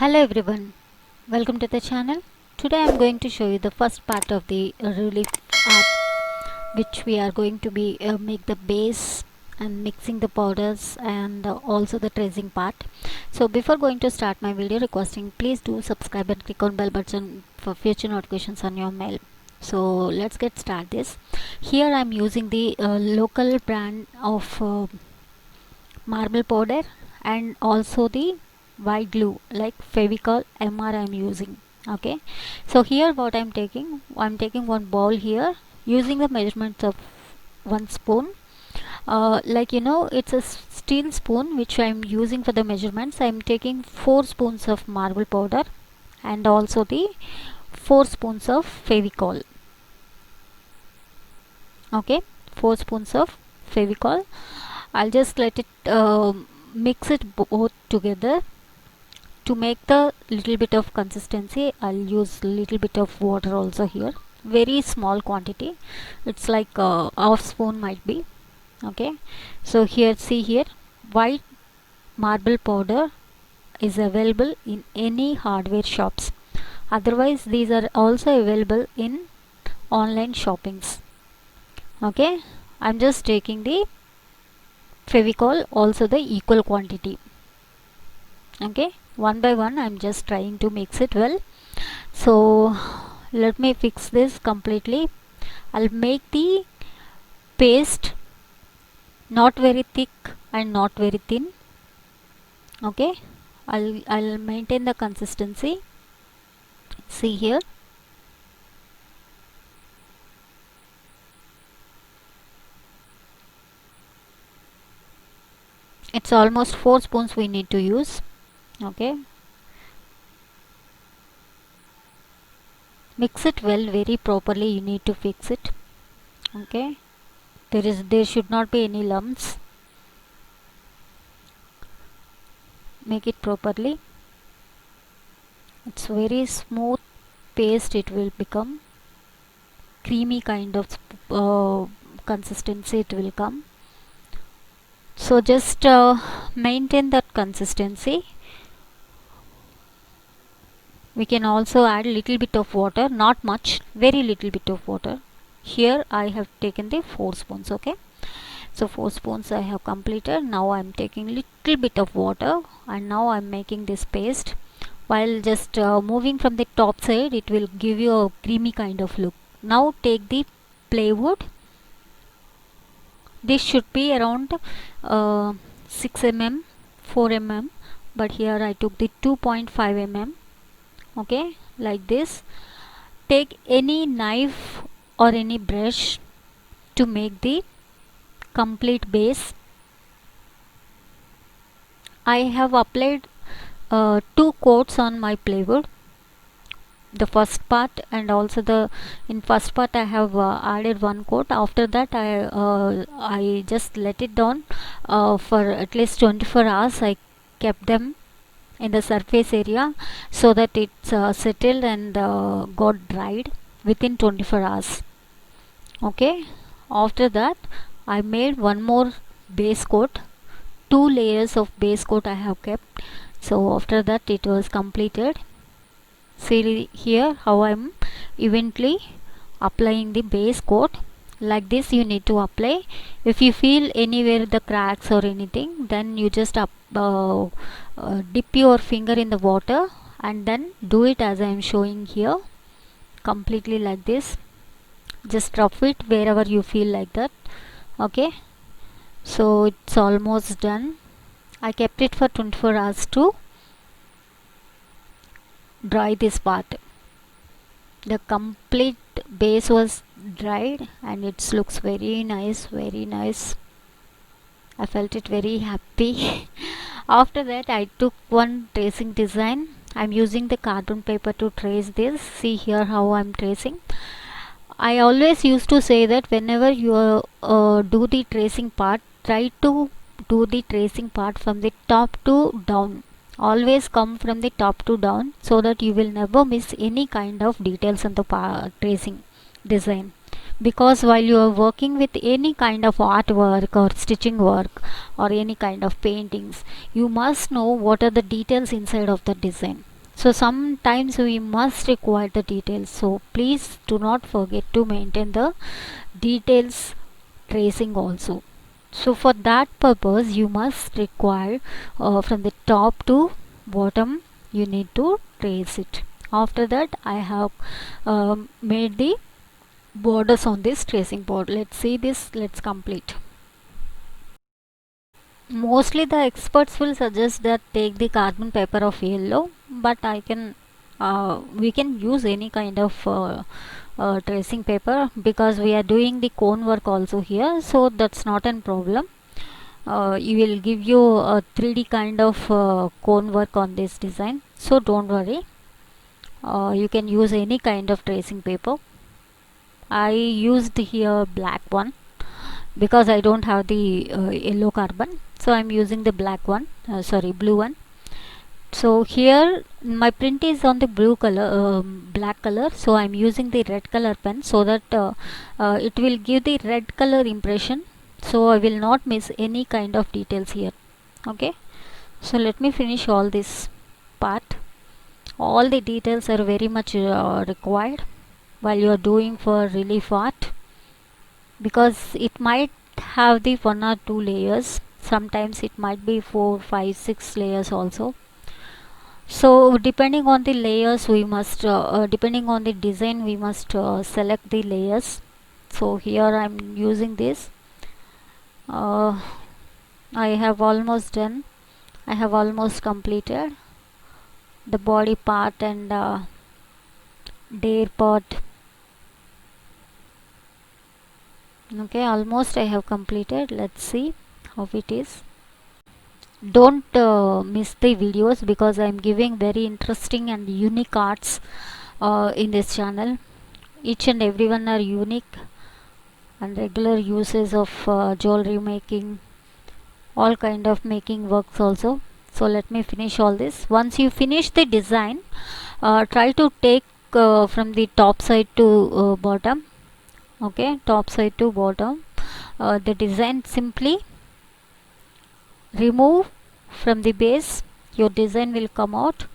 Hello everyone, welcome to the channel. Today I am going to show you the first part of the relief art, which we are going to be make the base and mixing the powders and also the tracing part. So before going to start my video, requesting please do subscribe and click on bell button for future notifications on your mail. So let's get started this. Here I am using the local brand of marble powder and also the white glue like Fevicol MR I'm using. Okay, so here what I'm taking one bowl here using the measurements of 1 spoon. It's a steel spoon which I'm using for the measurements. I'm taking 4 spoons of marble powder and also the 4 spoons of Fevicol. Okay, 4 spoons of Fevicol. I'll just let it mix it both together. To make the little bit of consistency, I'll use little bit of water also here, very small quantity. It's like half spoon might be. Okay, so here, see here, white marble powder is available in any hardware shops. Otherwise these are also available in online shoppings. Okay, I'm just taking the Fevicol also the equal quantity. Okay, one by one I'm just trying to mix it well. So let me fix this completely. I'll make the paste not very thick and not very thin. Okay, I'll maintain the consistency. See here, it's almost 4 spoons we need to use. Okay, mix it well, very properly you need to fix it. Okay, there should not be any lumps. Make it properly. It's very smooth paste, it will become creamy kind of consistency it will come. So just maintain that consistency. We can also add little bit of water, not much, very little bit of water. Here I have taken the 4 spoons. Okay, so 4 spoons I have completed. Now I am taking little bit of water and now I am making this paste. While just moving from the top side, it will give you a creamy kind of look. Now take the plywood. This should be around 6 mm, 4 mm, but here I took the 2.5 mm. Okay, like this. Take any knife or any brush to make the complete base. I have applied 2 coats on my plywood, the first part and also the in first part I have added 1 coat. After that I just let it down for at least 24 hours. I kept them in the surface area so that it's settled and got dried within 24 hours. Okay, after that I made one more base coat, 2 layers of base coat I have kept. So after that it was completed. See here how I'm evenly applying the base coat. Like this you need to apply. If you feel anywhere the cracks or anything, then you just dip your finger in the water and then do it as I am showing here, completely like this. Just rough it wherever you feel like that. Okay, so it's almost done. I kept it for 24 hours to dry this part. The complete base was dried and it looks very nice, very nice. I felt it very happy. After that I took one tracing design. I'm using the carbon paper to trace this. See here how I'm tracing. I always used to say that whenever you do the tracing part, try to do the tracing part from the top to down. Always come from the top to down so that you will never miss any kind of details in the tracing design. Because while you are working with any kind of artwork or stitching work or any kind of paintings, you must know what are the details inside of the design. So sometimes we must require the details, so please do not forget to maintain the details tracing also. So for that purpose you must require from the top to bottom you need to trace it. After that I have made the borders on this tracing board. Let's see this, let's complete. Mostly the experts will suggest that take the carbon paper of yellow, but I can we can use any kind of tracing paper because we are doing the cone work also here, so that's not a problem. You will give you a 3D kind of cone work on this design, so don't worry. You can use any kind of tracing paper. I used here black one because I don't have the yellow carbon, so I'm using the black one, sorry, blue one. So here my print is on the blue color, black color, so I'm using the red color pen so that it will give the red color impression, so I will not miss any kind of details here. Okay, so let me finish all this part. All the details are very much required while you are doing for relief art, because it might have the 1 or 2 layers, sometimes it might be 4 5 6 layers also. So depending on the layers we must depending on the design we must select the layers. So here I'm using this. I have almost done, I have almost completed the body part and dare part. Okay, almost I have completed. Let's see how it is. Don't miss the videos because I'm giving very interesting and unique arts in this channel. Each and everyone are unique and regular uses of jewelry making, all kind of making works also. So let me finish all this. Once you finish the design, try to take from the top side to bottom. Okay, top side to bottom, the design simply remove from the base, your design will come out.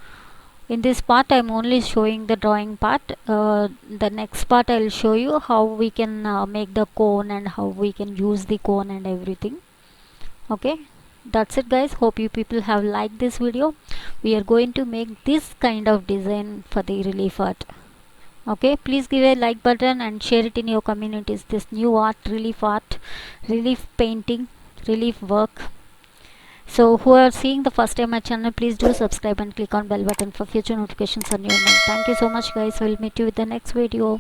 In this part I'm only showing the drawing part. The next part I'll show you how we can make the cone and how we can use the cone and everything. Okay, that's it guys, hope you people have liked this video. We are going to make this kind of design for the relief art. Okay, please give a like button and share it in your communities, this new art, relief painting, relief work. So who are seeing the first time my channel, please do subscribe and click on bell button for future notifications on your mail. Thank you so much guys, we'll meet you with the next video.